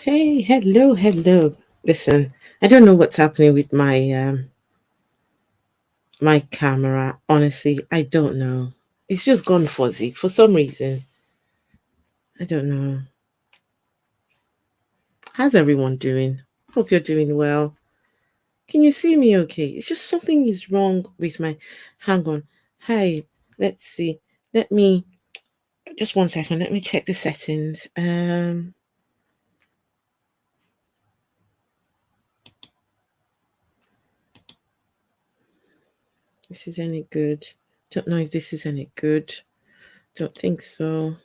Hey, hello, hello. Listen, I don't know what's happening with my camera. Honestly, I don't know. It's just gone fuzzy for some reason. I don't know. How's everyone doing? Hope you're doing well. Can you see me okay? It's just something is wrong with my hang on. Hi, let's see. Let me just one second, let me check the settings. This is any good. Don't know if this is any good. Don't think so.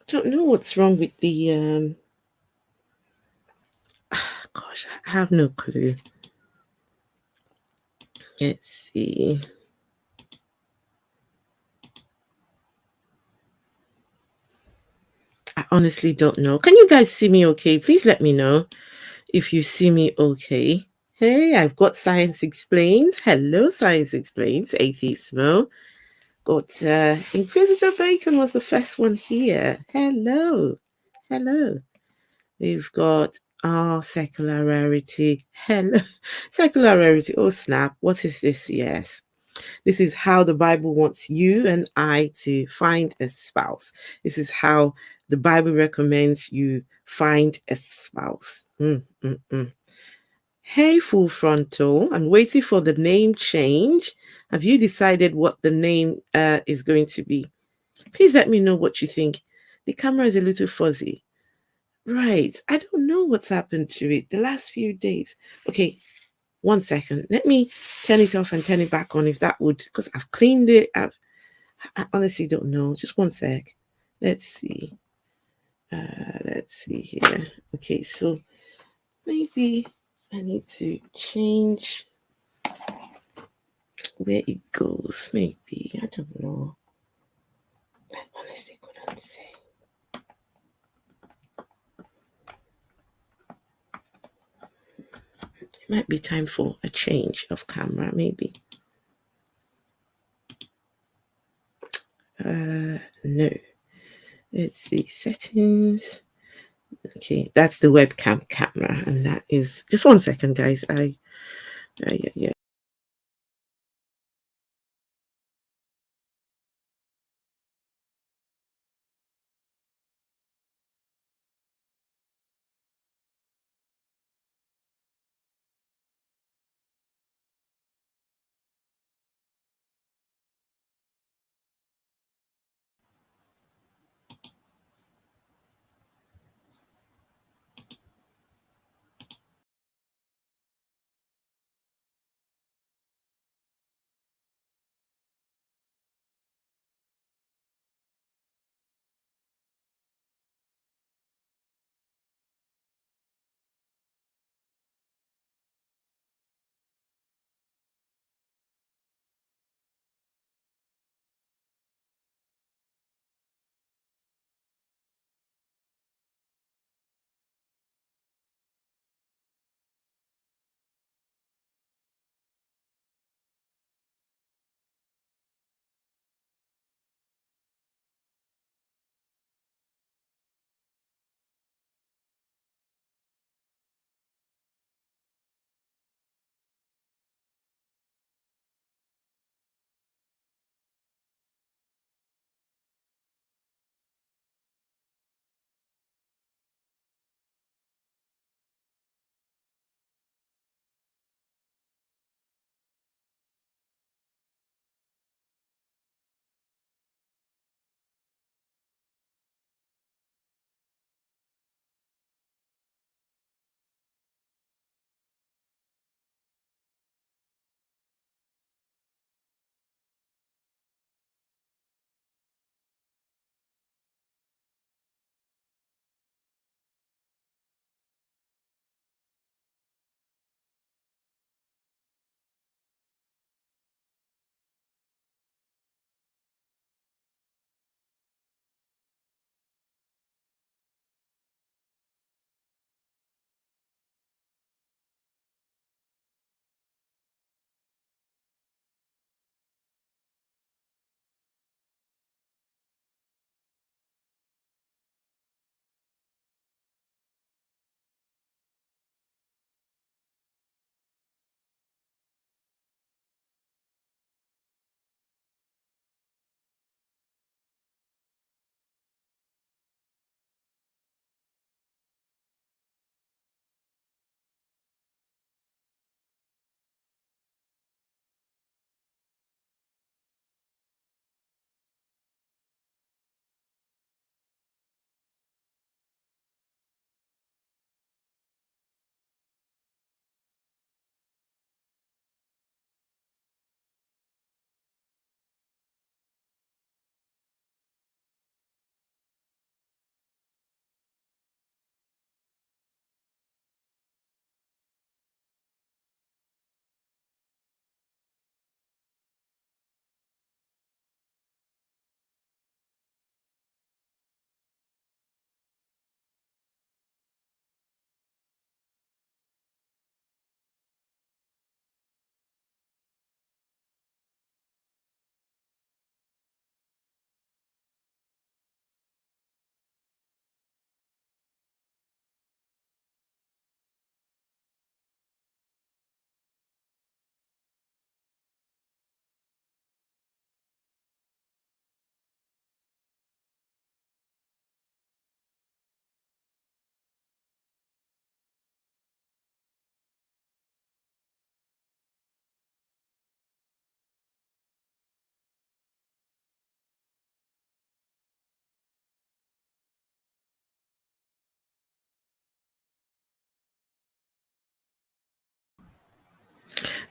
Don't know what's wrong with the gosh, I have no clue. Let's see. I honestly don't know. Can you guys see me okay? Please let me know if you see me okay. Hey, I've got Science Explains. Hello, Science Explains. Atheismo. Got Inquisitor Bacon was the first one here. Hello. Hello. We've got secular rarity. Hello. Secular rarity. Oh snap. What is this? Yes. This is how the Bible wants you and I to find a spouse. This is how the Bible recommends you find a spouse. Hey, full frontal, I'm waiting for the name change. Have you decided what the name is going to be? Please let me know what you think. The camera is a little fuzzy. Right. I don't know what's happened to it the last few days. Okay, one second. Let me turn it off and turn it back on if that would, because I've cleaned it. I honestly don't know. Just one sec. Let's see. Let's see here. Okay, so maybe I need to change where it goes. Maybe. I don't know. I honestly couldn't say. It might be time for a change of camera, maybe. No. Let's see. Settings. Okay, that's the webcam camera, and that is just one second, guys. Yeah.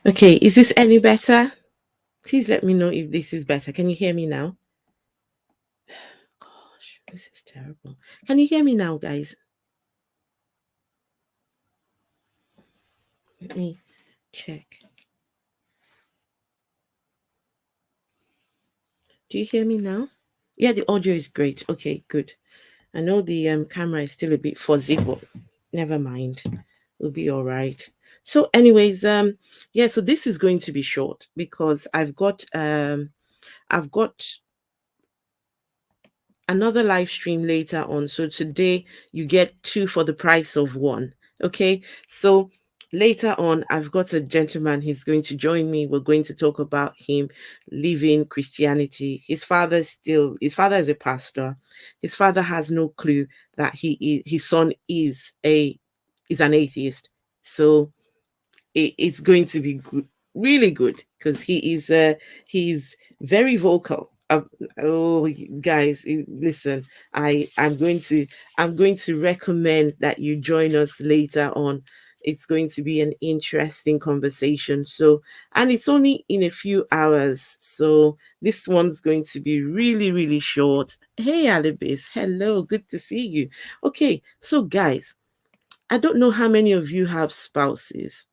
Okay, is this any better? Please let me know if this is better. Can you hear me now? Gosh, this is terrible. Can you hear me now, guys? Let me check. Do you hear me now? Yeah, the audio is great. Okay, good. I know the camera is still a bit fuzzy, but never mind. We'll be all right. So, anyways, yeah, so this is going to be short because I've got another live stream later on. So today you get two for the price of one. Okay. So later on, I've got a gentleman. He's going to join me. We're going to talk about him leaving Christianity. His father is a pastor. His father has no clue that his son is an atheist. So it's going to be good, really good, because he's very vocal. Oh, guys, listen, I'm going to recommend that you join us later on. It's going to be an interesting conversation. So, and it's only in a few hours. So this one's going to be really, really short. Hey, Alibis. Hello. Good to see you. Okay. So guys, I don't know how many of you have spouses.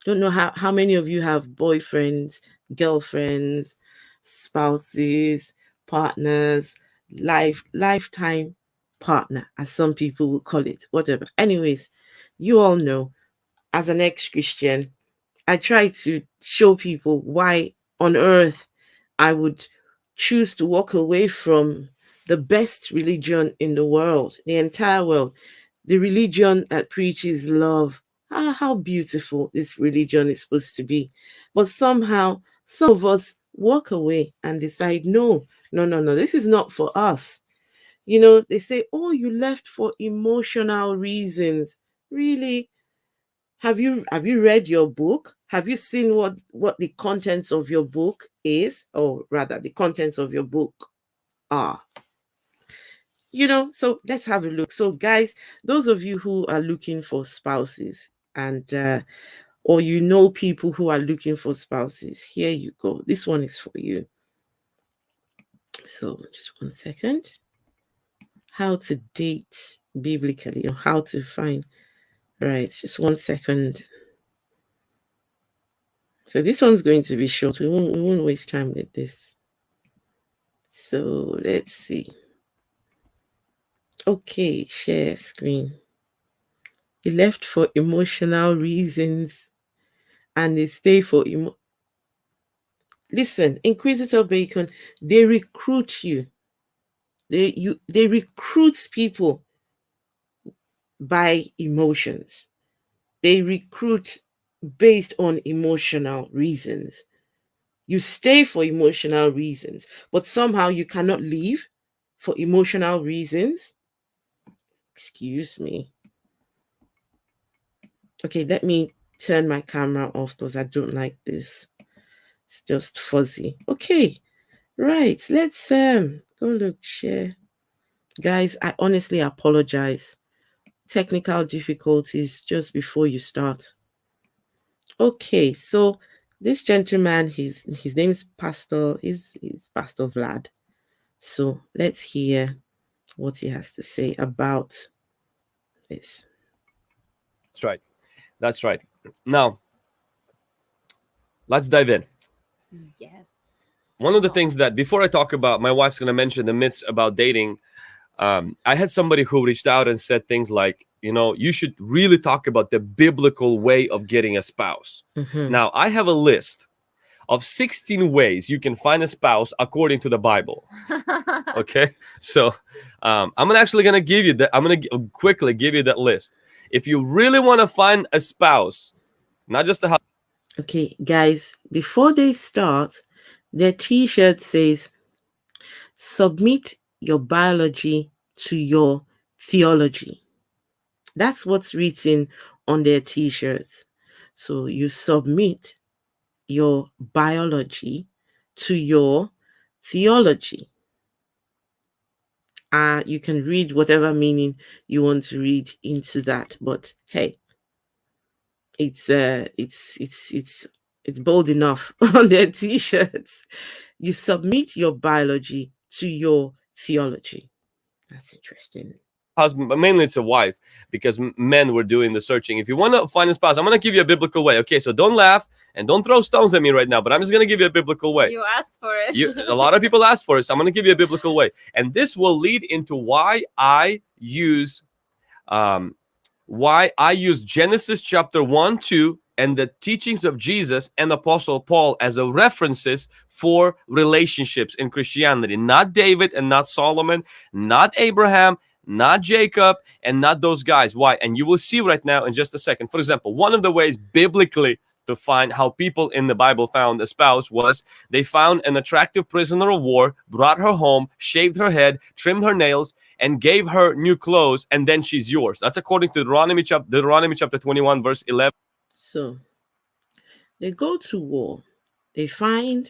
Don't know how many of you have boyfriends, girlfriends, spouses, partners, lifetime partner, as some people will call it, whatever. Anyways, you all know, as an ex-Christian, I try to show people why on earth I would choose to walk away from the best religion in the world, the entire world, the religion that preaches love. Ah, how beautiful this religion is supposed to be. But somehow, some of us walk away and decide, no, no, no, no, this is not for us. They say, oh, you left for emotional reasons. Really? Have you read your book? Have you seen what the contents of your book is, or rather the contents of your book are? So let's have a look. So guys, those of you who are looking for spouses, and or people who are looking for spouses, here you go. This one is for you. So just 1 second. How to date biblically, or how to find, right, just 1 second. So this one's going to be short. We won't waste time with this. So let's see. Okay, share screen. He left for emotional reasons, and they stay for Listen, Inquisitor Bacon, they recruit you. They recruit people by emotions. They recruit based on emotional reasons. You stay for emotional reasons, but somehow you cannot leave for emotional reasons. Excuse me. Okay, let me turn my camera off because I don't like this. It's just fuzzy. Okay, right. Let's go look, share. Guys, I honestly apologize. Technical difficulties just before you start. Okay, so this gentleman, his name is Pastor, is Pastor Vlad. So let's hear what he has to say about this. That's right. That's right. Now, let's dive in. Yes. One of the things that, before I talk about, my wife's going to mention the myths about dating. I had somebody who reached out and said things like, you should really talk about the biblical way of getting a spouse. Mhm. Now, I have a list of 16 ways you can find a spouse according to the Bible. Okay, so I'm actually gonna give you that. I'm gonna quickly give you that list. If you really want to find a spouse, not just a husband. Okay, guys, before they start, their t-shirt says, submit your biology to your theology. That's what's written on their t-shirts. So you submit your biology to your theology. You can read whatever meaning you want to read into that, but hey, it's bold enough on their t-shirts. You submit your biology to your theology. That's interesting. husband, but mainly it's a wife, because men were doing the searching. If you want to find a spouse, I'm going to give you a biblical way. Okay, so don't laugh and don't throw stones at me right now, but I'm just going to give you a biblical way. You asked for it. A lot of people ask for it, so I'm going to give you a biblical way, and this will lead into why I use Genesis chapter 1, 2, and the teachings of Jesus and Apostle Paul as a references for relationships in Christianity. Not David and not Solomon, not Abraham, not Jacob, and not those guys. Why? And you will see right now in just a second. For example, one of the ways biblically to find how people in the Bible found a spouse was they found an attractive prisoner of war, brought her home, shaved her head, trimmed her nails, and gave her new clothes, and then she's yours. That's according to Deuteronomy chapter 21, verse 11. So they go to war. They find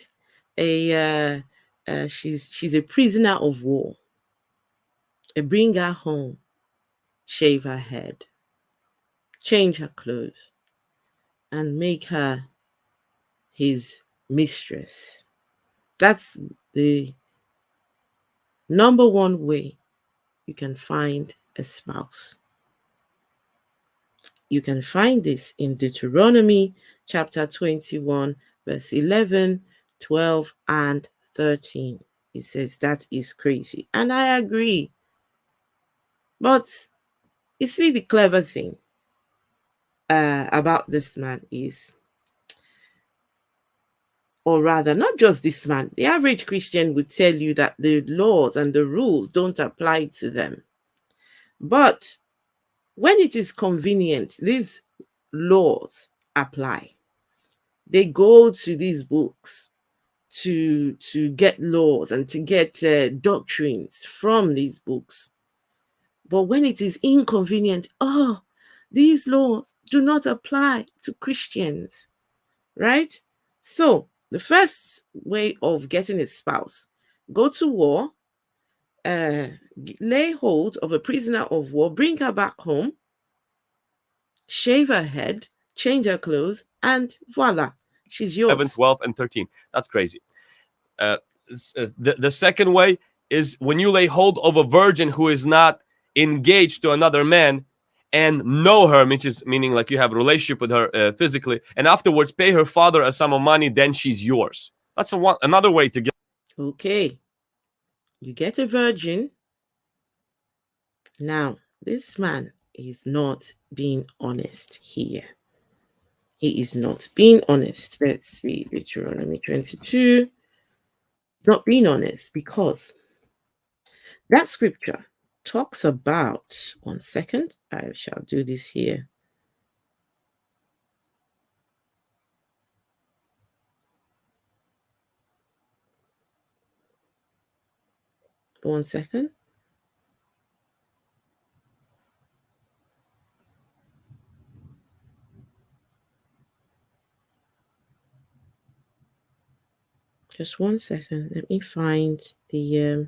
she's a prisoner of war. They bring her home, shave her head, change her clothes, and make her his mistress. That's the number one way you can find a spouse. You can find this in Deuteronomy chapter 21, verse 11, 12, and 13. It says that is crazy. And I agree. But you see, the clever thing about this man is, or rather, not just this man, the average Christian would tell you that the laws and the rules don't apply to them. But when it is convenient, these laws apply. They go to these books to get laws and to get doctrines from these books. But when it is inconvenient, these laws do not apply to Christians, right? So the first way of getting a spouse: go to war, lay hold of a prisoner of war, bring her back home, shave her head, change her clothes, and voila, she's yours. 11, 12, and 13. That's crazy. The second way is when you lay hold of a virgin who is not engaged to another man and know her, meaning like you have a relationship with her physically, and afterwards pay her father a sum of money, then she's yours. That's another way to get. Okay, you get a virgin. Now, this man is not being honest here. He is not being honest. Let's see, Deuteronomy 22. Not being honest, because that scripture talks about, 1 second, I shall do this here. One second. Just 1 second. Let me find the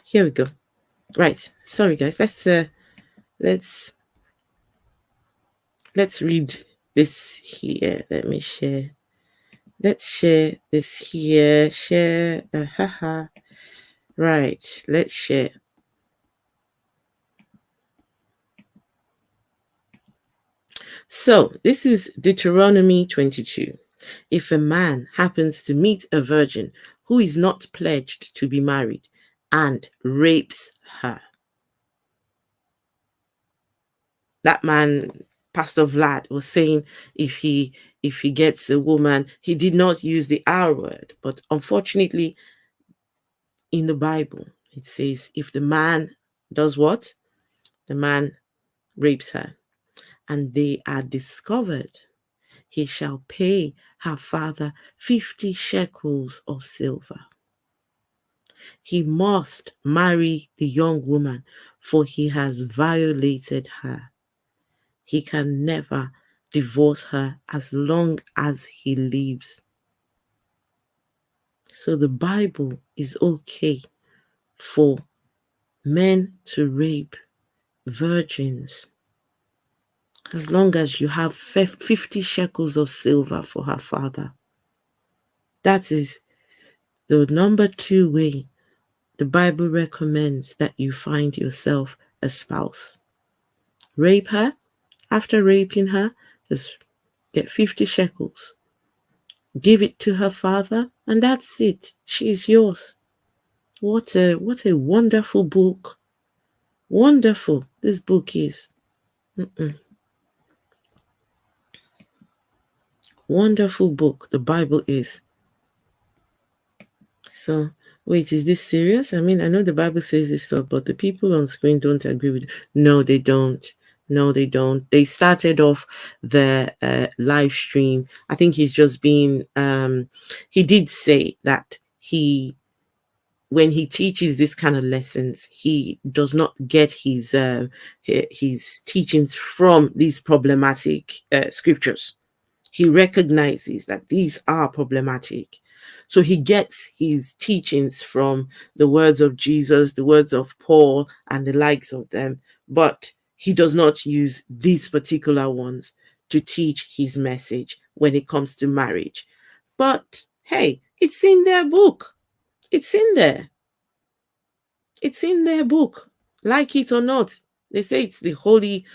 here we go. Right. Sorry guys. Let's read this here. Let me share. Let's share this here. Share. Right. Let's share. So this is Deuteronomy 22. If a man happens to meet a virgin who is not pledged to be married and rapes her, that man, Pastor Vlad, was saying if he gets a woman, he did not use the R word, but unfortunately in the Bible it says if the man does what? The man rapes her and they are discovered, he shall pay her father 50 shekels of silver. He must marry the young woman, for he has violated her. He can never divorce her as long as he lives. So the Bible is okay for men to rape virgins as long as you have 50 shekels of silver for her father. That is the number 2 way the Bible recommends that you find yourself a spouse. Rape her. After raping her, just get 50 shekels. Give it to her father, and that's it. She's yours. What a wonderful book. Wonderful this book is. Wonderful book the Bible is. So, wait, is this serious? I mean, I know the Bible says this stuff, but the people on screen don't agree with it. No, they don't. No, they don't. They started off the live stream. I think he's just being, he did say that when he teaches this kind of lessons, he does not get his teachings from these problematic scriptures. He recognizes that these are problematic. So he gets his teachings from the words of Jesus, the words of Paul, and the likes of them, but he does not use these particular ones to teach his message when it comes to marriage. But hey, it's in their book. It's in there. It's in their book. Like it or not. They say it's the holy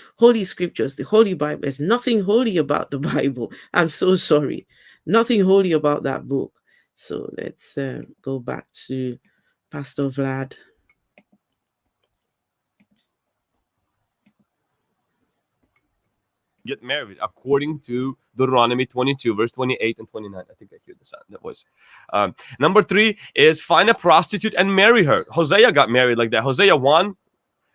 scriptures, the holy Bible. There's nothing holy about the Bible. I'm so sorry. Nothing holy about that book. So let's go back to Pastor Vlad. Get married according to Deuteronomy 22, verse 28 and 29. I think I hear the sound. That was. Number 3 is find a prostitute and marry her. Hosea got married like that. Hosea 1,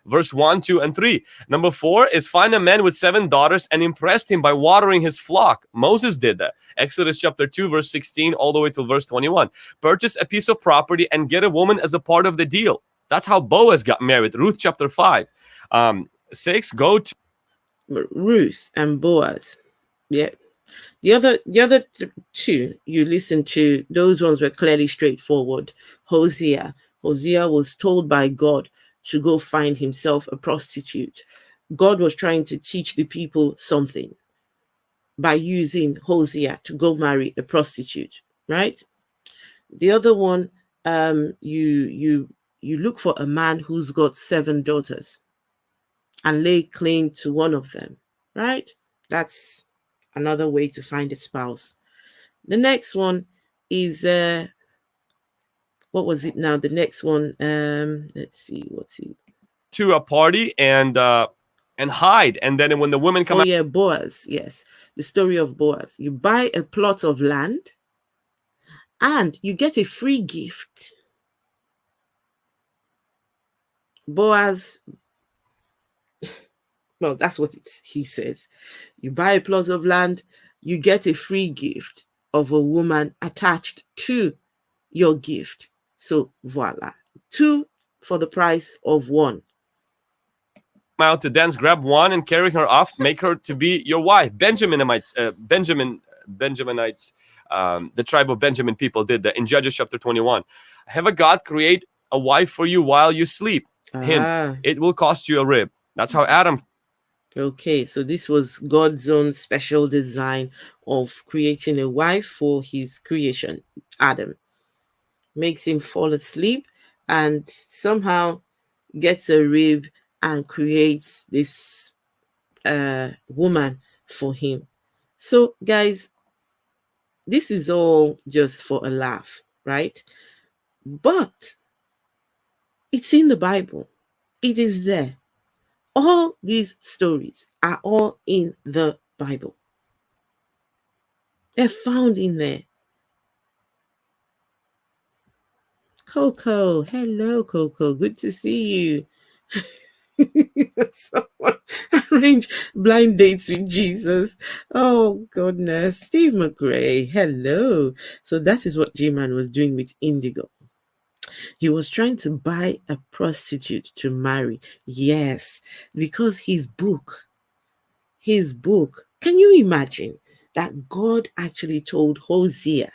verse 1, 2, and 3. Number 4 is find a man with 7 daughters and impressed him by watering his flock. Moses did that. Exodus chapter 2, verse 16, all the way to verse 21. Purchase a piece of property and get a woman as a part of the deal. That's how Boaz got married. Ruth chapter 5. 6, go to Ruth and Boaz. Yeah. The other two you listen to, those ones were clearly straightforward. Hosea was told by God to go find himself a prostitute. God was trying to teach the people something by using Hosea to go marry a prostitute, right? The other one, you look for a man who's got 7 daughters and lay claim to one of them, right? That's another way to find a spouse. The next one is what was it now? The next one, let's see, what's it? To a party and hide, and then when the women come Oh out, yeah, Boaz. Yes, the story of Boaz. You buy a plot of land, and you get a free gift. Boaz. Well, that's what he says. You buy a plot of land, you get a free gift of a woman attached to your gift. So voila, 2 for the price of 1. out to dance, grab one and carry her off, make her to be your wife. Benjaminites, the tribe of Benjamin people did that in Judges chapter 21. Have a God create a wife for you while you sleep. Hint, it will cost you a rib. That's how Adam. Okay, so this was God's own special design of creating a wife for his creation, Adam. Makes him fall asleep and somehow gets a rib and creates this woman for him. So, guys, this is all just for a laugh, right? But it's in the Bible. It is there. All these stories are all in the Bible. They're found in there. Coco, hello, Coco. Good to see you. Someone arrange blind dates with Jesus. Oh, goodness. Steve McGray, hello. So that is what G-Man was doing with Indigo. He was trying to buy a prostitute to marry. Yes, because his book, can you imagine that God actually told Hosea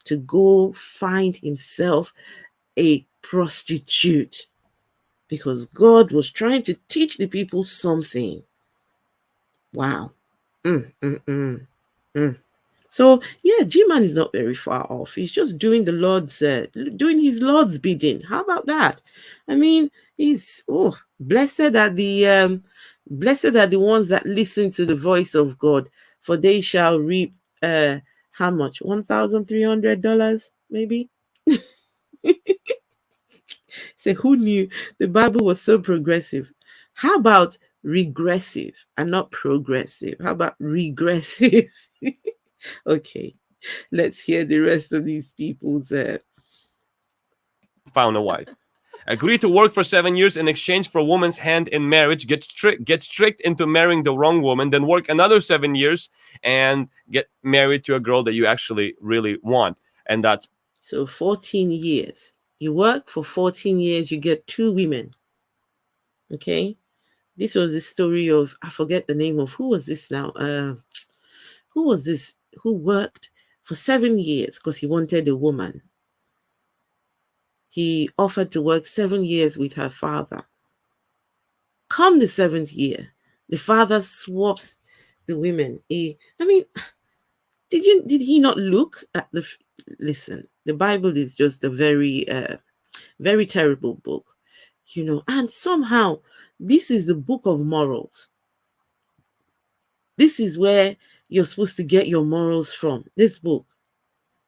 to go find himself a prostitute, because God was trying to teach the people something. Wow. Mm, mm, mm, mm. So yeah, G-Man is not very far off. He's just doing the Lord's, doing his Lord's bidding. How about that? I mean, he's blessed are the ones that listen to the voice of God, for they shall reap. How much? $1,300, maybe. Say, who knew the Bible was so progressive? How about regressive and not progressive? How about regressive? Okay, let's hear the rest of these people's. Found a wife. Agree to work for 7 years in exchange for a woman's hand in marriage. Get tricked into marrying the wrong woman. Then work another 7 years and get married to a girl that you actually really want. And that's So 14 years. You work for 14 years, you get 2 women. Okay. This was the story of, I forget the name of, who was this now? Who was this? Who worked for 7 years because he wanted a woman. He offered to work 7 years with her father. Come the 7th year, the father swaps the women. Did he not look at the, listen, the Bible is just a very very terrible book, and somehow this is the book of morals. This is where you're supposed to get your morals from, this book.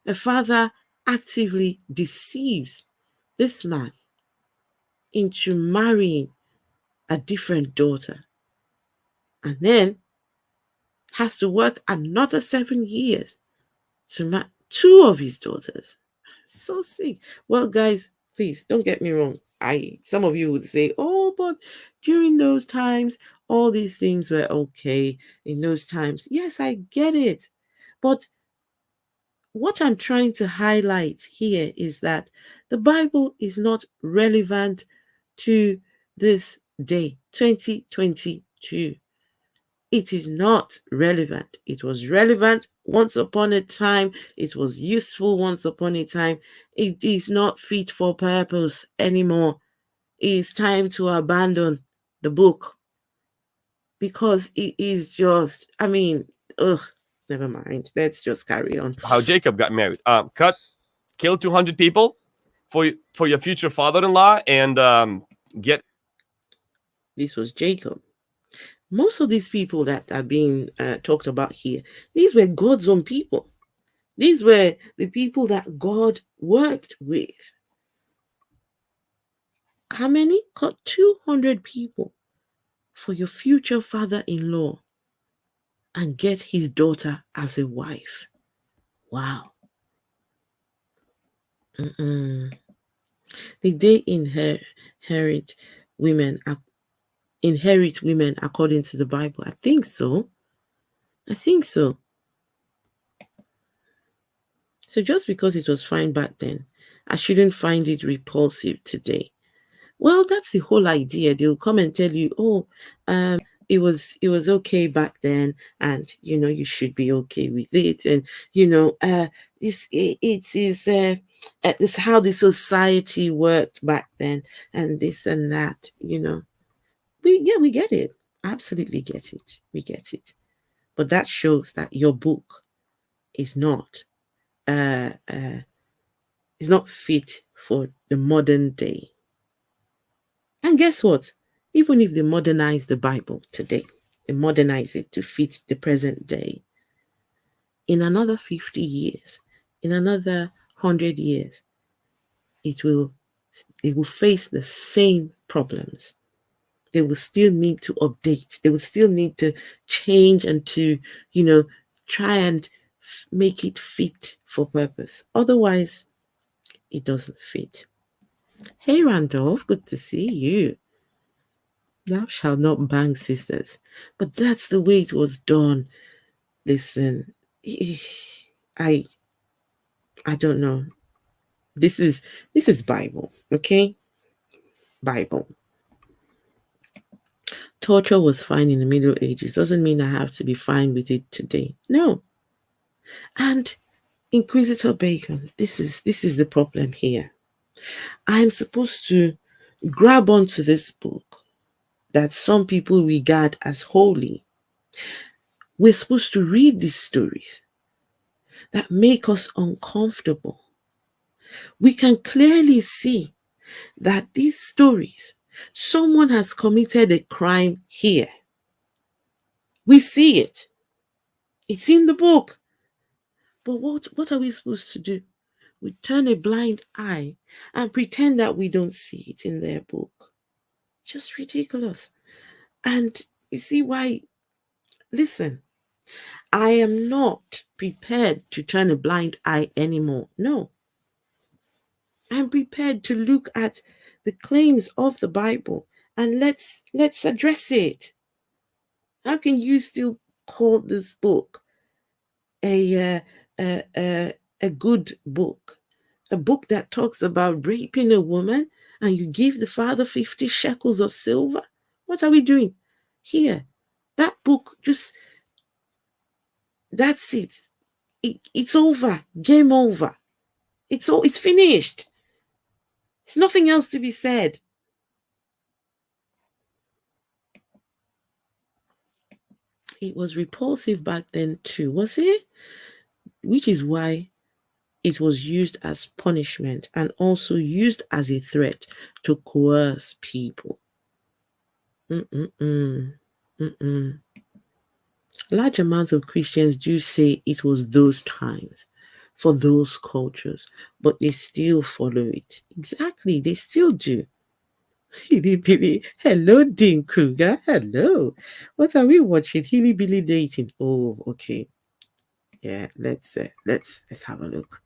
A father actively deceives this man into marrying a different daughter, and then has to work another 7 years to marry 2 of his daughters. So sick. Well, guys, please don't get me wrong. Some of you would say, oh, but during those times, all these things were okay in those times. Yes, I get it. But what I'm trying to highlight here is that the Bible is not relevant to this day, 2022. It is not relevant. It was relevant once upon a time. It was useful once upon a time. It is not fit for purpose anymore. It is time to abandon the book, because it is just, never mind. Let's just carry on. how Jacob got married. Kill 200 people for your future father-in-law and get. This was Jacob. Most of these people that are being talked about here, these were God's own people. These were the people that God worked with. How many? Cut 200 people for your future father-in-law and get his daughter as a wife. Wow. Did they inherit women according to the Bible? I think so. So just because it was fine back then, I shouldn't find it repulsive today. Well, that's the whole idea. They'll come and tell you, oh, it was okay back then, and you should be okay with it, and this is how the society worked back then, and this and that. We get it. Absolutely get it. We get it. But that shows that your book is not fit for the modern day. And guess what? Even if they modernize the Bible today, they modernize it to fit the present day, in another 50 years, in another 100 years, it will face the same problems. They will still need to update. They will still need to change and to, try and make it fit for purpose. Otherwise, it doesn't fit. Hey, Randolph, good to see you. Thou shalt not bang sisters. But that's the way it was done. Listen, I don't know. This is Bible, okay? Bible. Torture was fine in the Middle Ages. Doesn't mean I have to be fine with it today. No. And Inquisitor Bacon, this is the problem here. I'm supposed to grab onto this book that some people regard as holy. We're supposed to read these stories that make us uncomfortable. We can clearly see that these stories, someone has committed a crime here. We see it. It's in the book. But what are we supposed to do? We turn a blind eye and pretend that we don't see it in their book. Just ridiculous. And you see why? Listen, I am not prepared to turn a blind eye anymore. No. I'm prepared to look at the claims of the Bible and let's address it. How can you still call this book a a good book? A book that talks about raping a woman and you give the father 50 shekels of silver? What are we doing here? That book just, that's it. It's over. Game over. It's finished. There's nothing else to be said. It was repulsive back then too, was it? Which is why it was used as punishment and also used as a threat to coerce people. Mm-mm-mm. Mm-mm. Large amounts of Christians do say it was those times for those cultures, but they still follow it. Exactly, they still do. Hilly Billy, hello, Dean Kruger, hello. What are we watching? Hilly Billy dating. Oh, okay. Yeah, let's have a look.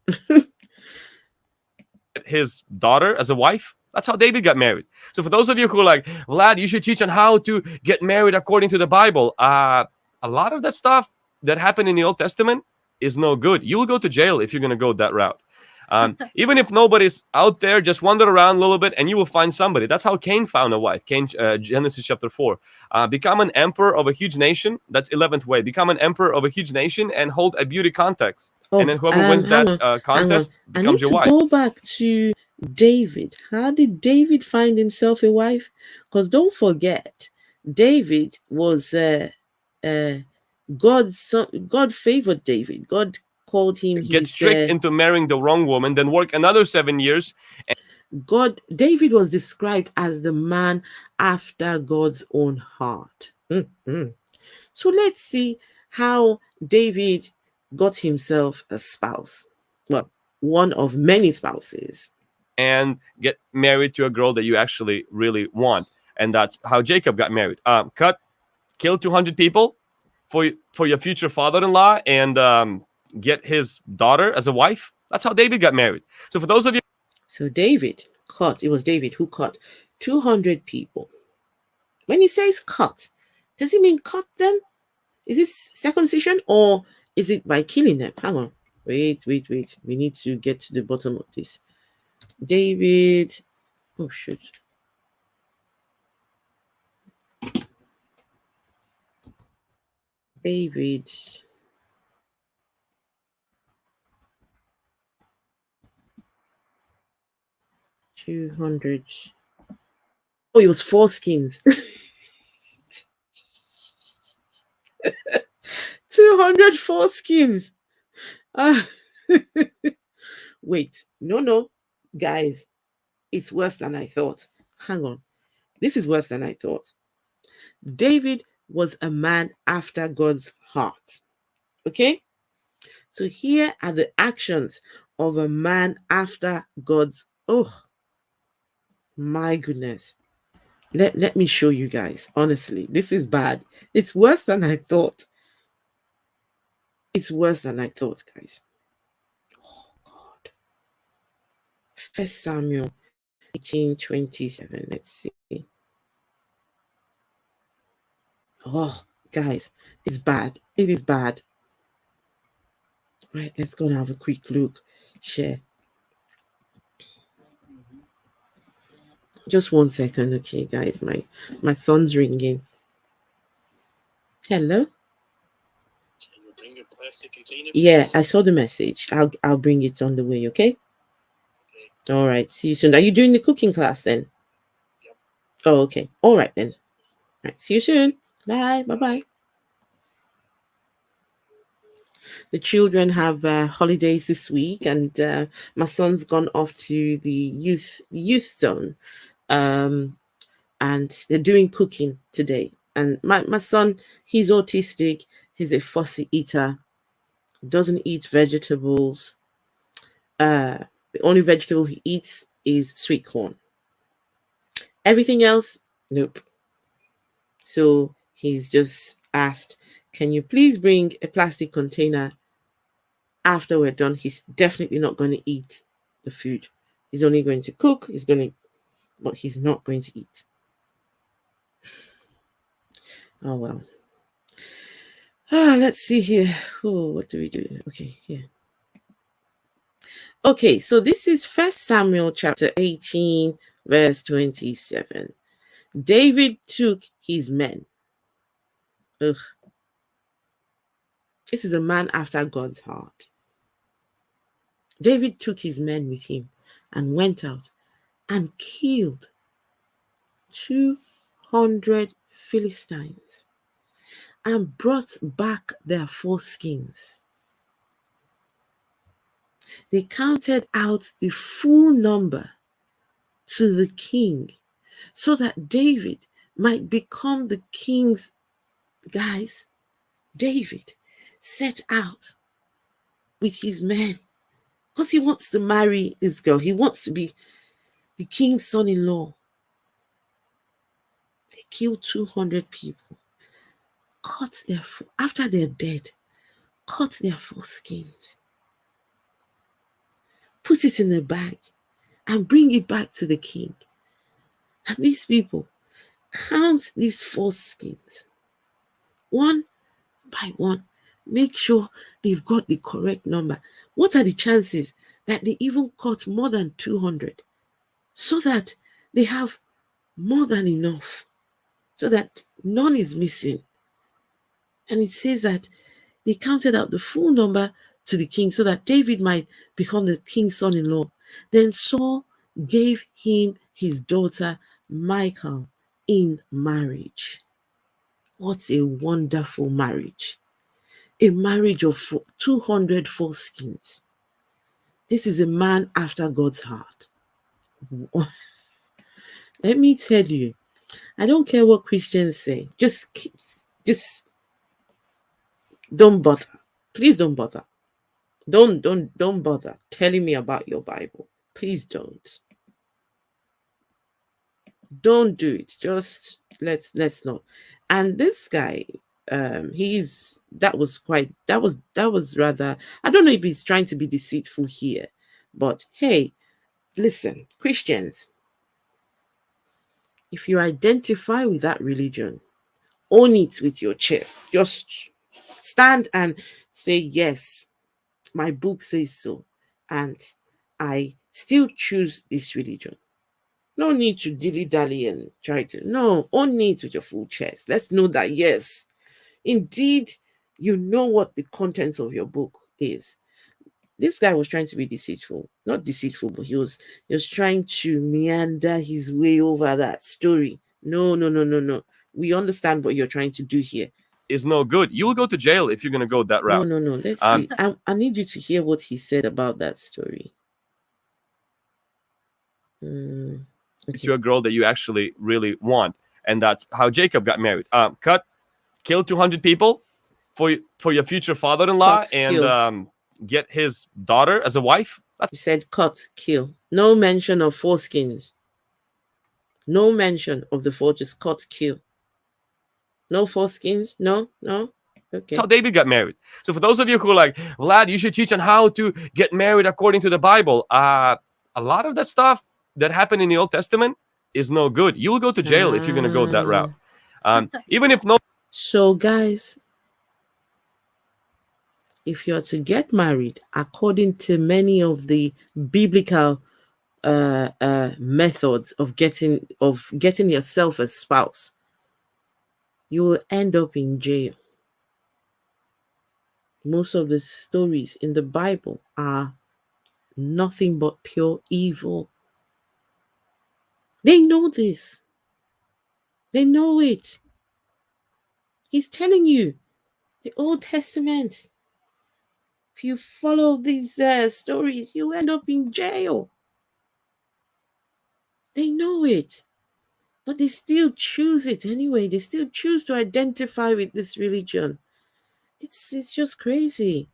His daughter as a wife. That's how David got married. So for those of you who are like, Vlad, you should teach on how to get married according to the Bible. A lot of that stuff that happened in the Old Testament is no good. You'll go to jail if you're going to go that route. Even if nobody's out there, just wander around a little bit and you will find somebody. That's how Cain found a wife. Cain, Genesis chapter 4. Become an emperor of a huge nation. That's 11th way. Become an emperor of a huge nation and hold a beauty contest. Oh, and then whoever wins hang that on. contest I need becomes your to wife. go back to David. How did David find himself a wife? Because don't forget, David was God's son. God favored David. God called him Get his. tricked into marrying the wrong woman, then work another 7 years. David was described as the man after God's own heart. Mm-hmm. So let's see how David got himself a spouse. Well, one of many spouses. And get married to a girl that you actually really want. And that's how Jacob got married. Kill 200 people for your future father-in-law and get his daughter as a wife. That's how David got married. So for those of you, So it was David who cut 200 people. When he says cut, does he mean cut them? Is this circumcision or is it by killing them? Hang on. Wait. We need to get to the bottom of this. David. Oh, shoot. David. 200. Oh, it was foreskins. 200 foreskins. Wait, no, guys, it's worse than I thought. Hang on, this is worse than I thought. David was a man after God's heart. Okay, so here are the actions of a man after God's. Oh my goodness. Let me show you guys. Honestly, this is bad. It's worse than I thought. It's worse than I thought, guys. Oh God. 1 Samuel 18:27. Let's see. Oh, guys, it's bad. It is bad. Right, let's go and have a quick look. Share. Just 1 second, okay, guys. My son's ringing. Hello. Can you bring a plastic container? Yeah, I saw the message. I'll bring it on the way. Okay. All right. See you soon. Are you doing the cooking class then? Yep. Oh, okay. All right then. All right. See you soon. Bye. Bye. Bye. The children have holidays this week, and my son's gone off to the youth zone, um, and they're doing cooking today. And my son, he's autistic. He's a fussy eater. Doesn't eat vegetables. The only vegetable he eats is sweet corn. Everything else, nope. So he's just asked, "Can you please bring a plastic container after we're done?" He's definitely not going to eat the food. He's only going to cook. But he's not going to eat. Oh well. Let's see here. Oh, what do we do? Okay, here. Okay, so this is First Samuel chapter 18, verse 27. David took his men. Ugh. This is a man after God's heart. David took his men with him and went out and killed 200 Philistines and brought back their foreskins. They counted out the full number to the king so that David might become the king's. Guys, David set out with his men because he wants to marry this girl. He wants to be the king's son-in-law. They killed 200 people, after they're dead, cut their foreskins, put it in a bag, and bring it back to the king. And these people count these foreskins one by one, make sure they've got the correct number. What are the chances that they even cut more than 200 so that they have more than enough, so that none is missing? And it says that they counted out the full number to the king so that David might become the king's son-in-law. Then Saul gave him his daughter Michal in marriage. What a wonderful marriage. A marriage of 200 foreskins. This is a man after God's heart. Let me tell you, I don't care what Christians say. Just don't bother. Please don't bother. Don't bother telling me about your Bible. Please don't. Don't do it. Just let's not. And this guy, that was rather, I don't know if he's trying to be deceitful here, but hey, listen, Christians, if you identify with that religion, own it with your chest. Just stand and say, yes, my book says so, and I still choose this religion. No need to dilly-dally and try to. No, own it with your full chest. Let's know that, yes, indeed, you know what the contents of your book is. This guy was trying to be deceitful. Not deceitful, but he was trying to meander his way over that story. No. We understand what you're trying to do here. Is no good. You'll go to jail if you're going to go that route. No. Let's see. I need you to hear what he said about that story. Okay. To a girl that you actually really want, and that's how Jacob got married. Kill 200 people for your future father-in-law, and get his daughter as a wife. He said, cut, kill. No mention of foreskins. No mention of the four. Just cut, kill. No foreskins. No. Okay. That's how David got married. So for those of you who are like, Vlad, you should teach on how to get married according to the Bible. A lot of that stuff that happened in the Old Testament is no good. You will go to jail if you're going to go that route. Even if no. So guys, if you're to get married according to many of the biblical methods of getting yourself a spouse, you will end up in jail. Most of the stories in the Bible are nothing but pure evil. They know this. They know it. He's telling you, the Old Testament. If you follow these stories, you end up in jail. They know it. But they still choose it anyway. They still choose to identify with this religion. It's just crazy.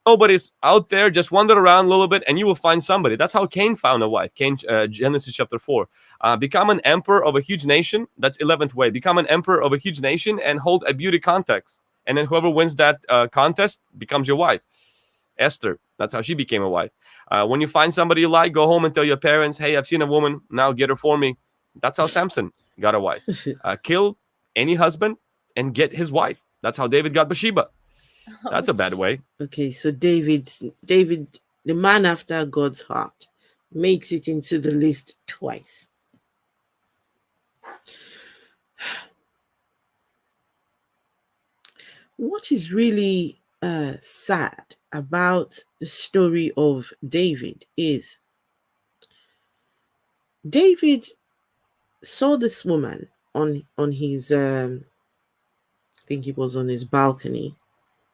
Nobody's out there. Just wander around a little bit and you will find somebody. That's how Cain found a wife. Cain, Genesis chapter 4. Become an emperor of a huge nation. That's 11th way. Become an emperor of a huge nation and hold a beauty contest. And then whoever wins that contest becomes your wife. Esther. That's how she became a wife. When you find somebody you like, go home and tell your parents, hey, I've seen a woman. Now get her for me. That's how Samson got a wife. Kill any husband and get his wife. That's how David got Bathsheba. That's a bad way. Okay, so David, the man after God's heart, makes it into the list twice. What is really sad about the story of David is David saw this woman on his I think it was on his balcony,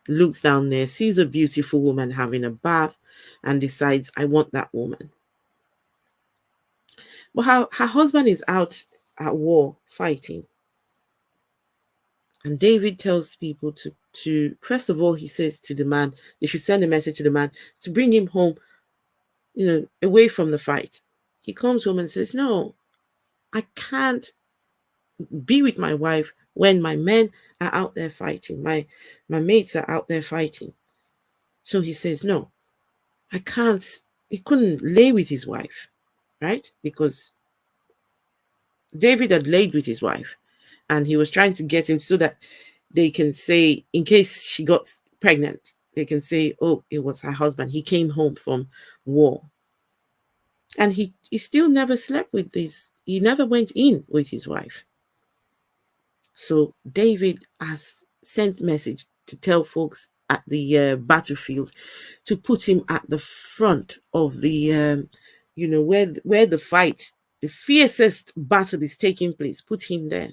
looks down there, sees a beautiful woman having a bath, and decides, I want that woman. But her husband is out at war fighting. And David tells people to first of all, he says to the man, they should send a message to the man to bring him home, away from the fight. He comes home and says, no, I can't be with my wife when my men are out there fighting. My mates are out there fighting. So he says, no, I can't. He couldn't lay with his wife, right? Because David had laid with his wife and he was trying to get him so that they can say, in case she got pregnant, they can say, oh, it was her husband. He came home from war. And he still never slept with this. He never went in with his wife. So David has sent message to tell folks at the battlefield to put him at the front of the, where the fight, the fiercest battle is taking place. Put him there.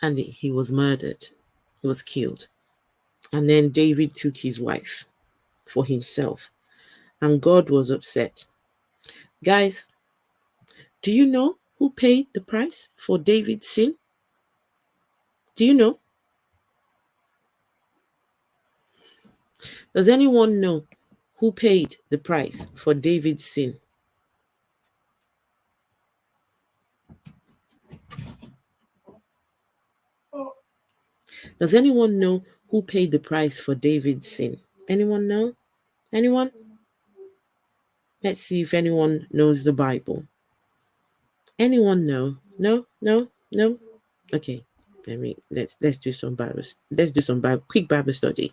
And he was murdered. He was killed. And then David took his wife for himself. And God was upset. Guys, do you know who paid the price for David's sin? Do you know? Does anyone know who paid the price for David's sin? Does anyone know who paid the price for David's sin? Anyone know? Anyone? Let's see if anyone knows the Bible. Anyone know? No? Okay. Let's do some Bible. Let's do some quick Bible study.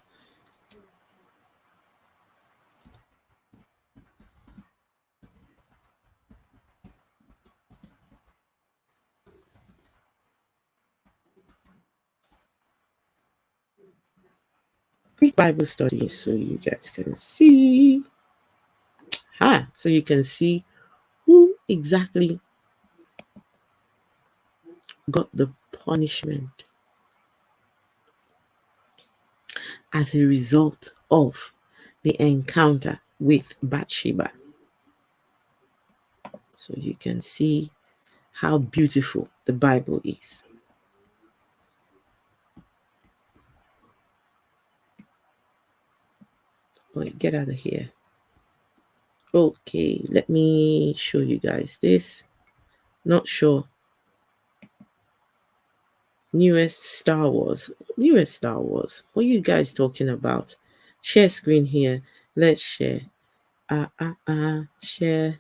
Quick Bible study so you guys can see. So you can see who exactly got the punishment as a result of the encounter with Bathsheba. So you can see how beautiful the Bible is. Wait, get out of here. Okay, let me show you guys this. Not sure. Newest Star Wars. What are you guys talking about? Share screen here. Let's share. Share.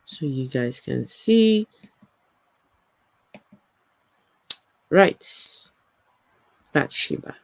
So you guys can see. Right. Bathsheba.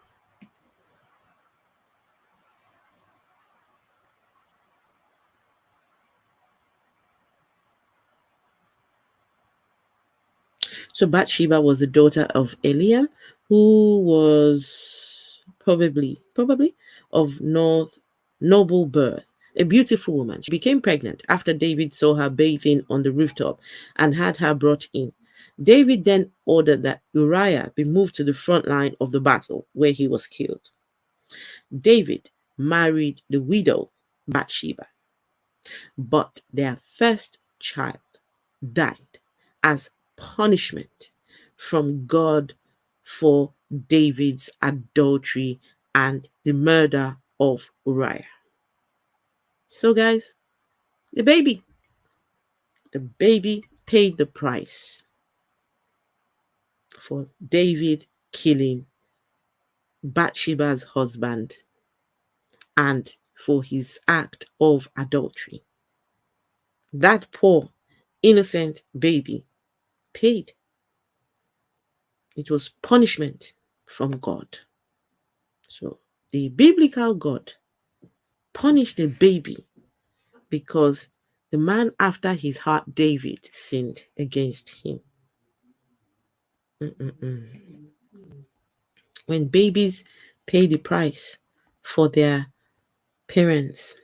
So Bathsheba was the daughter of Eliam, who was probably of North noble birth, a beautiful woman. She became pregnant after David saw her bathing on the rooftop and had her brought in. David then ordered that Uriah be moved to the front line of the battle where he was killed. David married the widow Bathsheba, but their first child died as punishment from God for David's adultery and the murder of Uriah. So, guys, the baby paid the price for David killing Bathsheba's husband and for his act of adultery. That poor, innocent baby paid. It was punishment from God. So the biblical God punished the baby because the man after his heart, David, sinned against him. Mm-mm-mm. When babies pay the price for their parents,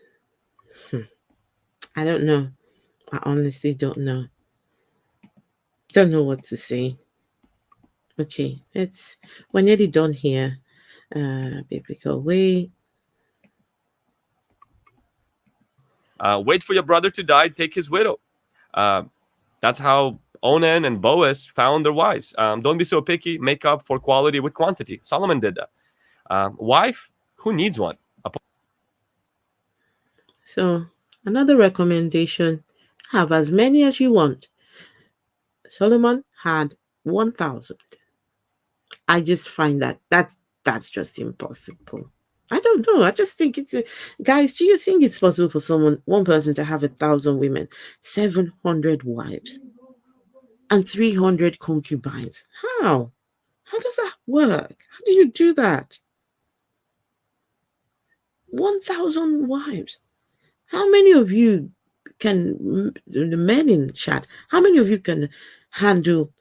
I don't know. I honestly don't know. Don't know what to say. Okay, we're nearly done here. Biblical way. Wait for your brother to die, take his widow. That's how Onan and Boaz found their wives. Don't be so picky. Make up for quality with quantity. Solomon did that. Wife, who needs one? So another recommendation: have as many as you want. Solomon had 1,000. I just find that's just impossible. I don't know. I just think guys. Do you think it's possible for one person, to have 1,000 women, 700 wives, and 300 concubines? How? How does that work? How do you do that? 1,000 wives. How many of you the men in chat? How many of you can handle?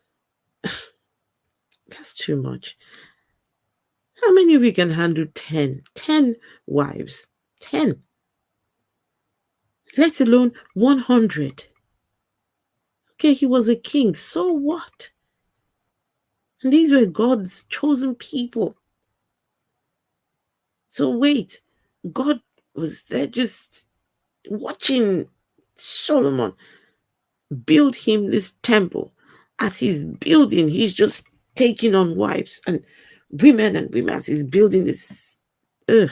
That's too much. How many of you can handle 10 wives? 10. Let alone 100. Okay, he was a king. So what? And these were God's chosen people. So wait, God was there just watching Solomon build him this temple. As he's building, he's just taking on wives and women as he's building this. Ugh.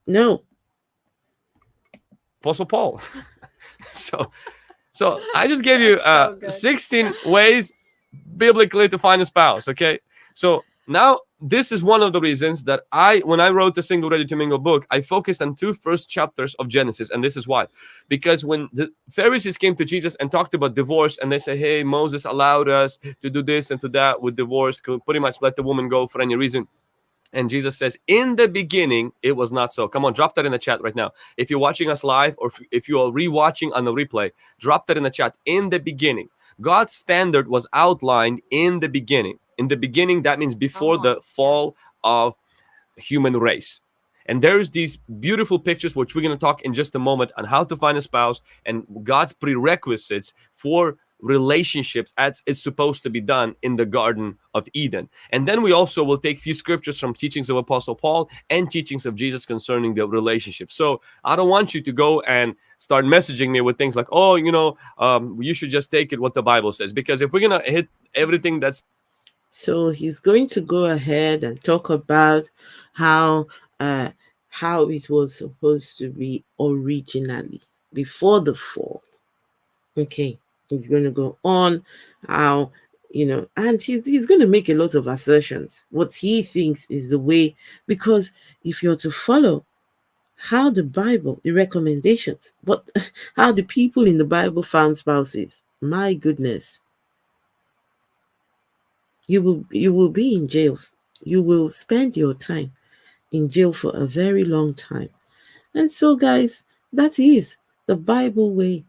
No. Apostle Paul. so I just gave you So good. 16 ways biblically to find a spouse. Okay, so now this is one of the reasons that when I wrote the Single Ready to Mingle book, I focused on 2 first chapters of Genesis. And this is why. Because when the Pharisees came to Jesus and talked about divorce, and they say, hey, Moses allowed us to do this and to that with divorce, could pretty much let the woman go for any reason. And Jesus says, in the beginning, it was not so. Come on, drop that in the chat right now. If you're watching us live, or if you are rewatching on the replay, drop that in the chat. In the beginning, God's standard was outlined in the beginning. In the beginning, that means before the fall of human race. And there's these beautiful pictures, which we're going to talk in just a moment, on how to find a spouse and God's prerequisites for relationships as it's supposed to be done in the Garden of Eden. And then we also will take a few scriptures from teachings of Apostle Paul and teachings of Jesus concerning the relationship. So I don't want you to go and start messaging me with things like, oh, you should just take it what the Bible says. Because if we're going to hit everything that's... So he's going to go ahead and talk about how it was supposed to be originally before the fall. Okay, he's going to go on how, and he's going to make a lot of assertions, what he thinks is the way, because if you're to follow how the Bible, the recommendations, but how the people in the Bible found spouses, my goodness, you will be in jails. You will spend your time in jail for a very long time. And so, guys, that is the Bible way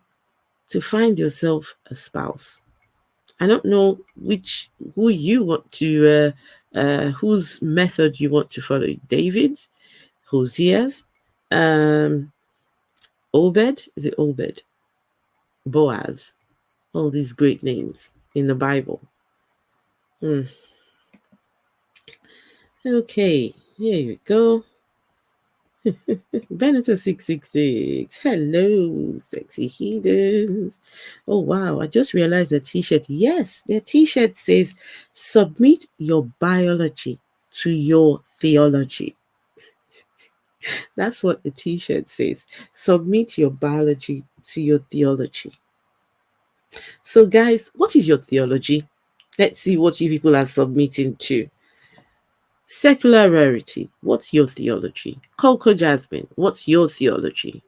to find yourself a spouse. I don't know who you want to whose method you want to follow. David's, Hosea's, um, Obed, is it Obed? Boaz, all these great names in the Bible. Hmm. Okay, here you go. Benito 666. Hello, sexy heathens. Oh wow, I just realized the t-shirt. Yes, the t-shirt says submit your biology to your theology. That's what the t-shirt says. Submit your biology to your theology. So guys, what is your theology? Let's see what you people are submitting to. Secular rarity, what's your theology? Coco Jasmine, what's your theology?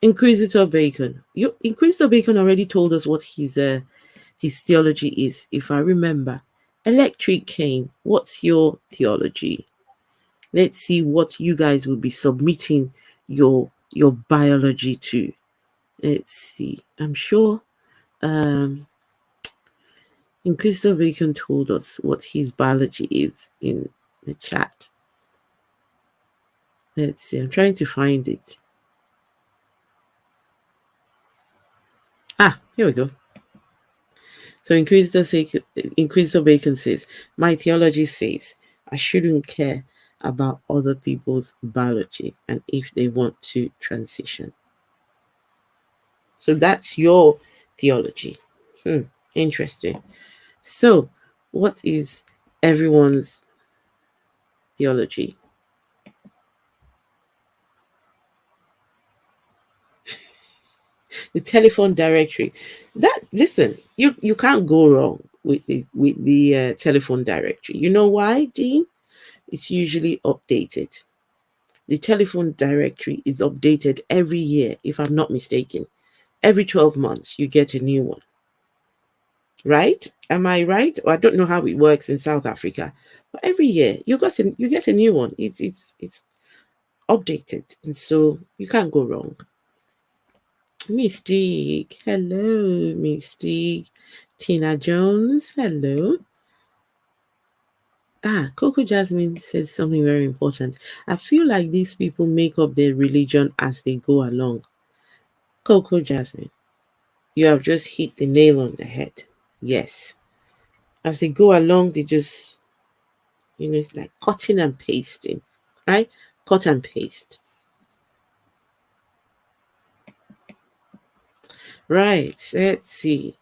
Inquisitor Bacon. Inquisitor Bacon already told us what his theology is, if I remember. Electric Cane, what's your theology? Let's see what you guys will be submitting your biology to. Let's see. I'm sure Inquisitor Bacon told us what his biology is in the chat. Let's see. I'm trying to find it. Here we go. So Inquisitor Bacon says, my theology says I shouldn't care about other people's biology and if they want to transition. So that's your theology. Interesting. So what is everyone's theology? The telephone directory. Listen, you can't go wrong with the telephone directory. You know why, Dean? It's usually updated. The telephone directory is updated every year, if I'm not mistaken. Every 12 months, you get a new one. Right? Am I right? Or I don't know how it works in South Africa, but every year you get a new one. It's updated, and so you can't go wrong. Mystique, hello, Mystique. Tina Jones, hello. Coco Jasmine says something very important. I feel like these people make up their religion as they go along. Coco Jasmine, you have just hit the nail on the head. Yes. As they go along, they just, it's like cutting and pasting, right? Cut and paste. Right. Let's see.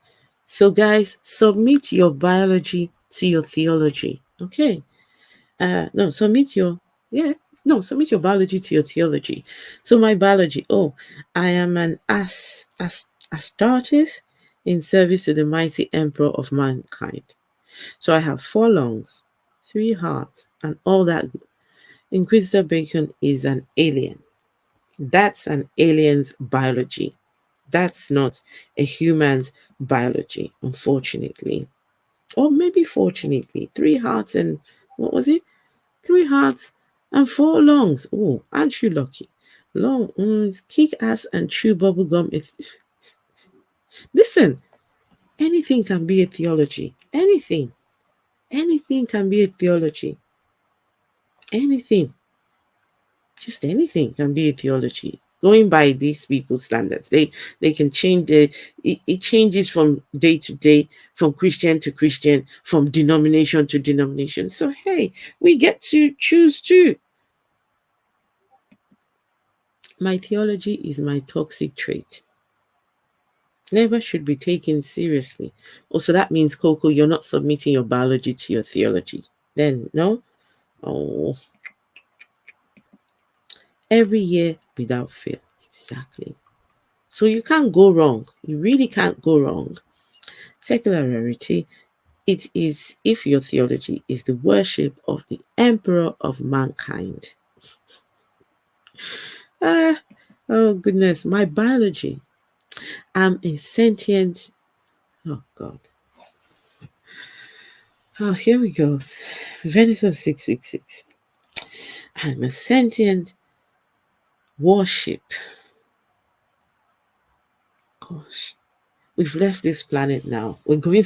So, guys, submit your biology to your theology. Okay. No, submit your submit your biology to your theology. So my biology, I am an Astartes in service to the mighty emperor of mankind. So I have 4 lungs, 3 hearts, and all that. Inquisitor Bacon is an alien. That's an alien's biology. That's not a human's biology, unfortunately. Or maybe fortunately. 3 hearts and what was it? 3 hearts and 4 lungs. Oh, aren't you lucky? Kick ass and chew bubblegum. Listen, anything can be a theology. Anything. Anything can be a theology. Anything. Just anything can be a theology. Going by these people's standards, they can change. It changes from day to day, from Christian to Christian, from denomination to denomination. So hey, we get to choose too. My theology is my toxic trait. Never should be taken seriously. Also, that means, Coco, you're not submitting your biology to your theology. Then, no? Oh, every year without fail. Exactly. So you can't go wrong. You really can't go wrong. Secular rarity, it is if your theology is the worship of the emperor of mankind. Oh goodness, my biology. I'm a sentient. Oh God. Oh, here we go. Venator 666. I'm a sentient warship. Gosh, we've left this planet now. We're going.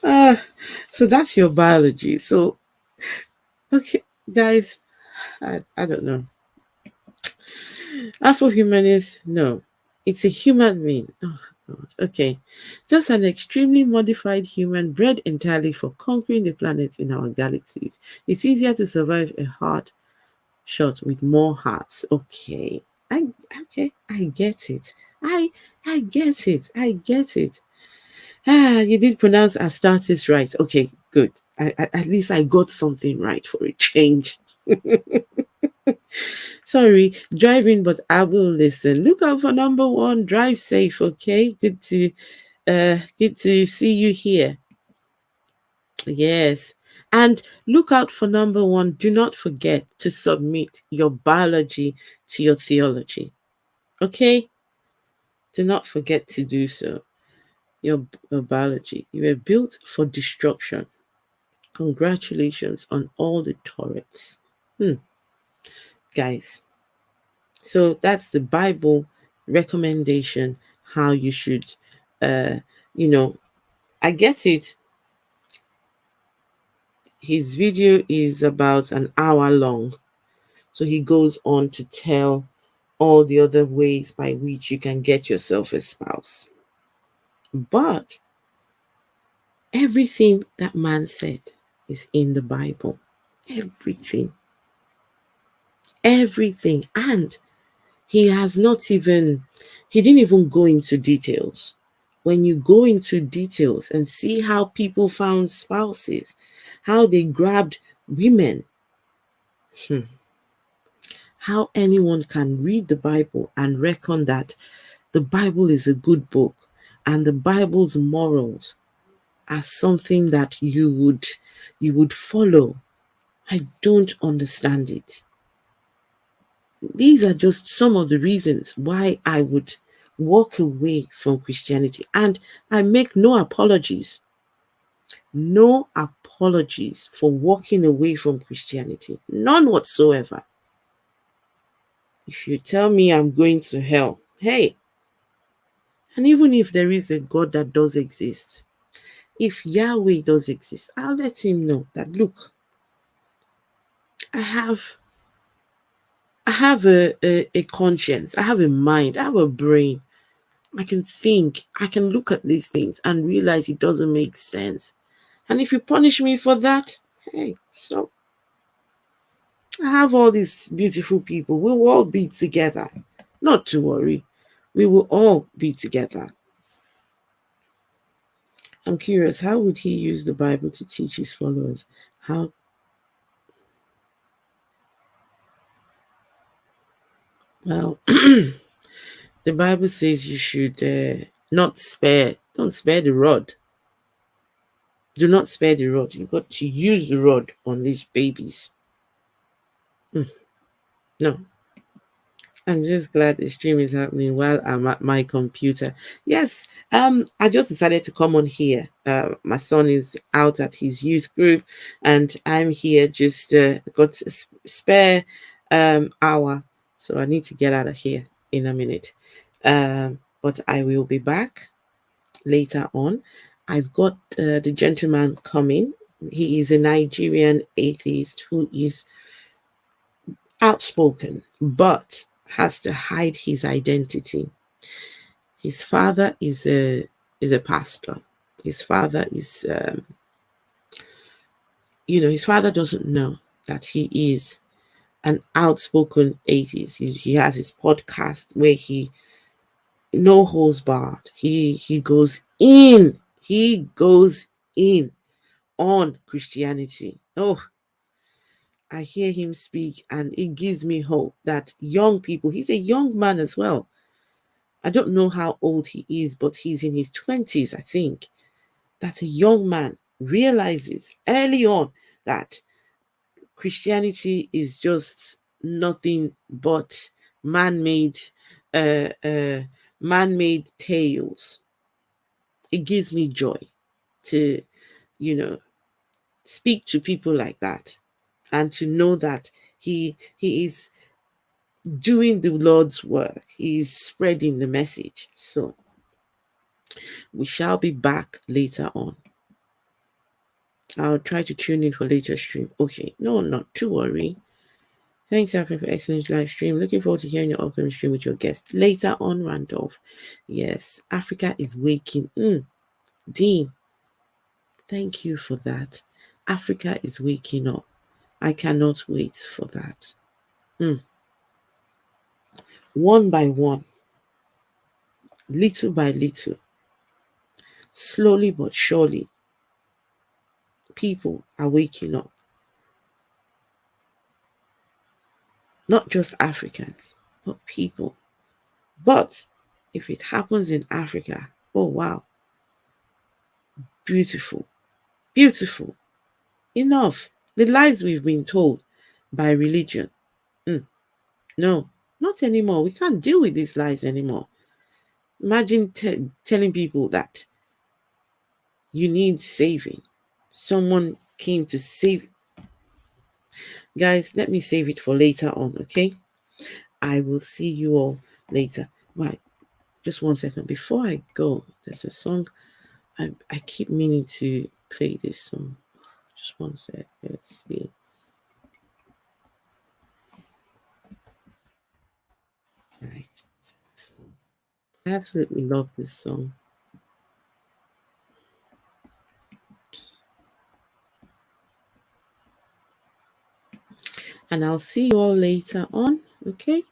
Ah, so that's your biology. So, okay, guys, I don't know. Afrohumanist, no. It's a human being. Oh, God. Okay. Just an extremely modified human bred entirely for conquering the planets in our galaxies. It's easier to survive a hard shot with more hearts. Okay. I get it. I I get it. I get it. Ah, you did pronounce Astartes right. Okay, good. At least I got something right for a change. Sorry, driving, but I will listen. Look out for number one. Drive safe, okay? Good to see you here. Yes. And look out for number one. Do not forget to submit your biology to your theology. Okay? Do not forget to do so. Your biology. You were built for destruction. Congratulations on all the turrets. Guys. So that's the Bible recommendation how you should uh you know, I get it. His video is about an hour long. So he goes on to tell all the other ways by which you can get yourself a spouse. But everything that man said is in the Bible. Everything. Everything. And he didn't even go into details. When you go into details and see how people found spouses, how they grabbed women, how anyone can read the Bible and reckon that the Bible is a good book and the Bible's morals are something that you would follow. I don't understand it. These are just some of the reasons why I would walk away from Christianity. And I make no apologies, no apologies for walking away from Christianity, none whatsoever. If you tell me I'm going to hell, hey, and even if there is a God that does exist, if Yahweh does exist, I'll let him know that look, I have a conscience, I have a mind, I have a brain. I can think, I can look at these things and realize it doesn't make sense. And if you punish me for that, hey, so I have all these beautiful people. We will all be together. Not to worry. We will all be together. I'm curious, how would he use the Bible to teach his followers? How? Well, the Bible says you should not spare, don't spare the rod. Do not spare the rod. You've got to use the rod on these babies. No, I'm just glad the stream is happening while I'm at my computer. Yes, I just decided to come on here. My son is out at his youth group, and I'm here. Just got a spare hour, so I need to get out of here in a minute. But I will be back later on. I've got the gentleman coming. He is a Nigerian atheist who is outspoken, but has to hide his identity. His father is a pastor. His father is, his father doesn't know that he is an outspoken atheist. He has his podcast where he no holds barred. He goes in. He goes in on Christianity. Oh, I hear him speak, and it gives me hope that young people. He's a young man as well. I don't know how old he is, but he's in his 20s, I think. That a young man realizes early on that Christianity is just nothing but man-made, uh, uh, man-made tales. It gives me joy to, you know, speak to people like that, and to know that he is doing the Lord's work. He's spreading the message. So We shall be back later on. I'll try to tune in for later stream. Okay, no, not to worry. Thanks, Apple, for excellent live stream. Looking forward to hearing your upcoming stream with your guest later on, Randolph. Yes, Africa is waking. Dean, thank you for that. Africa is waking up. I cannot wait for that. One by one, little by little, slowly but surely, people are waking up. Not just Africans, but people. But if it happens in Africa, oh wow, beautiful, beautiful. Enough. The lies we've been told by religion. No, not anymore. We can't deal with these lies anymore. Imagine telling people that you need saving. Someone came to save. Guys, let me save it for later on, okay? I will see you all later. Right, just 1 second. Before I go, there's a song. I keep meaning to play this song. Just 1 sec. Let's see. Right. I absolutely love this song. And I'll see you all later on, okay?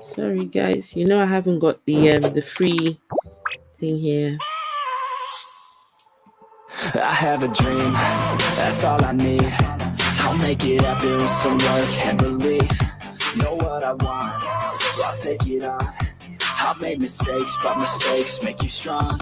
Sorry guys, you know I haven't got the free thing here. I have a dream, that's all I need. I'll make it happen with some work and belief. Know what I want, so I'll take it on. I'll make mistakes, but mistakes make you strong.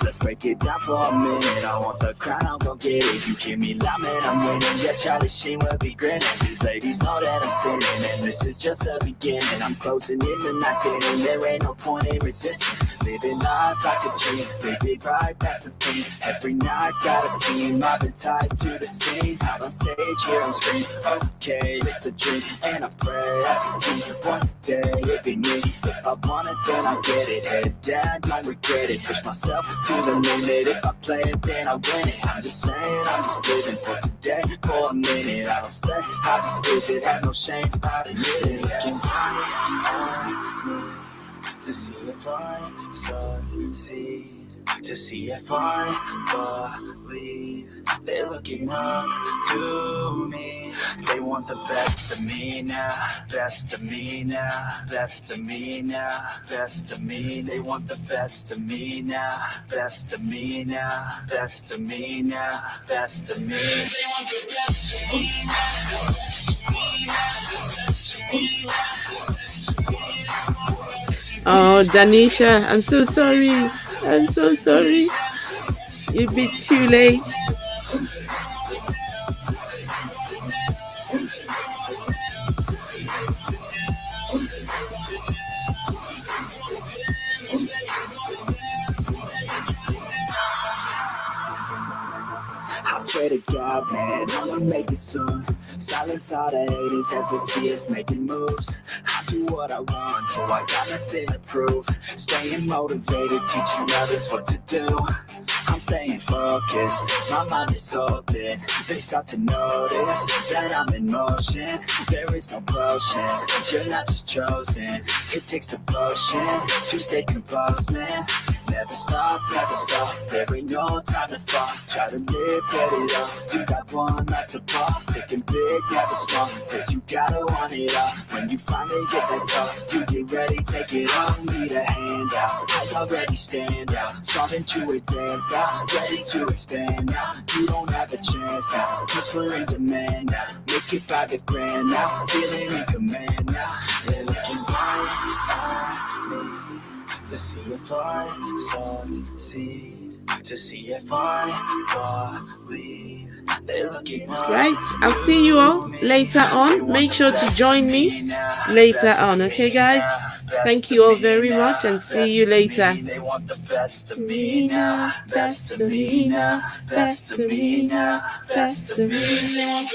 Let's break it down for a minute. I want the crown, I'll go get it. You hear me loud, man, I'm winning. Yeah, Charlie Sheen will be grinning. These ladies know that I'm sinning, and this is just the beginning. I'm closing in the night getting. There ain't no point in resisting. Living life like a dream, live it right, that's the thing. Every night got a team, I've been tied to the scene. Out on stage, here on screen. Okay, it's a dream, and I pray as a team. One day it'll be me. If I want it, then I get it. Head down, don't regret it. Push myself to the limit. If I play it, then I win it. I'm just saying, I'm just living for today, for a minute. I don't stay, I just visit, have no shame about it. Looking at me to see if I succeed, to see if I believe. They're looking up to me. They want the best of me now, best of me now, best of me now, best of me. They want the best of me now, best of me now, best of me now, best of me. They want the best of me now. Oh, Danisha, I'm so sorry. I'm so sorry. You're a bit too late. I swear to God, man, I'ma make it soon. Silence all the haters as they see us making moves. I do what I want, so I got nothing to prove. Staying motivated, teaching others what to do. I'm staying focused, my mind is open. They start to notice that I'm in motion. There is no potion, you're not just chosen. It takes devotion to stay composed, man. Never stop, there ain't no time to fall. Try to live, get it up, you got one life to pop. Thinking big, never small, cause you gotta want it all. When you finally get that call, you get ready, take it on. Need a hand out, I already stand out. Starting to advance now, ready to expand now. You don't have a chance now, cause we're in demand now. Make it by the grand now, feeling in command now. They're looking right at me to see if I succeed, to see if I believe. They're looking up. Right, I'll see you all later on. Make sure to join me later on, okay guys? Thank you all very much and see you later. They want the best of me now, best of me now, best of me now, best of me now.